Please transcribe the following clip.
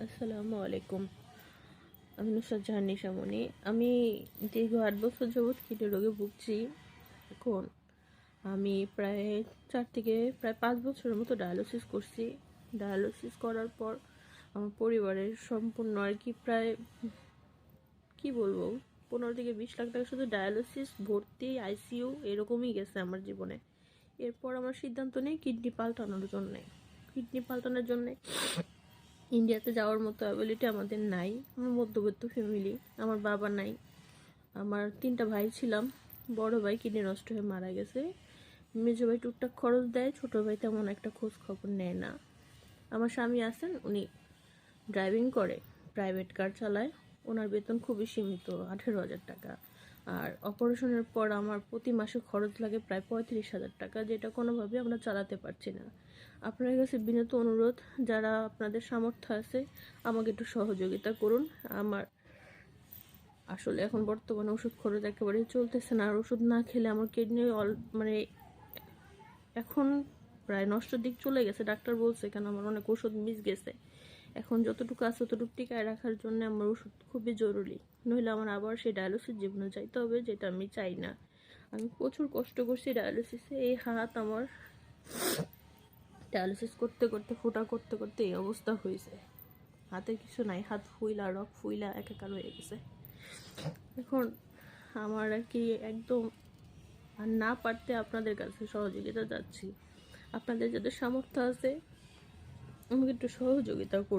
আসসালামু আলাইকুম। আমি নুসরাত জাহান নিশামণি। আমি দীর্ঘ ৮ বছর যাবৎ কিডনি রোগে ভুগছি। এখন আমি প্রায় ৫ বছরের মতো ডায়ালিসিস করছি। ডায়ালিসিস করার পর আমার পরিবারের সম্পূর্ণ আর কি প্রায় কি বলবো ১৫ থেকে ২০ লাখ টাকা শুধু ডায়ালিসিস, ভর্তি, আইসিইউ এরকমই গেছে আমার জীবনে। এরপর আমার সিদ্ধান্ত নেই কিডনি পাল্টানোর জন্যে ইন্ডিয়াতে যাওয়ার মতো অ্যাবিলিটি আমাদের নাই। আমার মধ্যবিত্ত ফ্যামিলি, আমার বাবা নাই। আমার ৩টা ভাই ছিলাম। বড় ভাই কিডনি নষ্ট হয়ে মারা গেছে। মেজো ভাই টুকটাক খরচ দেয়, ছোট ভাই তেমন একটা খোঁজ খবর নেয় না। আমার স্বামী আছেন, উনি ড্রাইভিং করে, প্রাইভেট কার চালায়। ওনার বেতন খুবই সীমিত, ১৮,০০০ টাকা। আর অপারেশনের পর আমার প্রতি মাসে খরচ লাগে প্রায় ৩৫,০০০ টাকা, যেটা কোনোভাবে আমরা চালাতে পারছি না। আপনার কাছে বিনীত অনুরোধ, যারা আপনাদের সামর্থ্য আছে আমাকে একটু সহযোগিতা করুন। আমার আসলে এখন বর্তমানে ওষুধ খরচ একেবারেই চলতেছে না। আর ওষুধ না খেলে আমার কিডনি মানে এখন প্রায় নষ্ট দিক চলে গেছে। ডাক্তার বলছে কেন আমার অনেক ওষুধ মিস গেছে। এখন যতটুকু আছে ততটুকু টিকায় রাখার জন্য আমার ওষুধ খুবই জরুরি, নইলে আমার আবার সেই ডায়ালিসিস জীবনে যাইতে হবে, যেটা আমি চাই না। আমি প্রচুর কষ্ট করছি ডায়ালিসিসে। এই হাত আমার ডায়ালিসিস করতে করতে ফোটা করতে করতে এই অবস্থা হয়েছে। হাতে কিছু নাই, হাত ফুইলা রক ফুইলা একাকার হয়ে গেছে। এখন আমার আর কি একদম আর না পারতে আপনাদের কাছে সহযোগিতা চাচ্ছি। আপনাদের যাদের সামর্থ্য আছে আমাকে একটু সহযোগিতা করুন।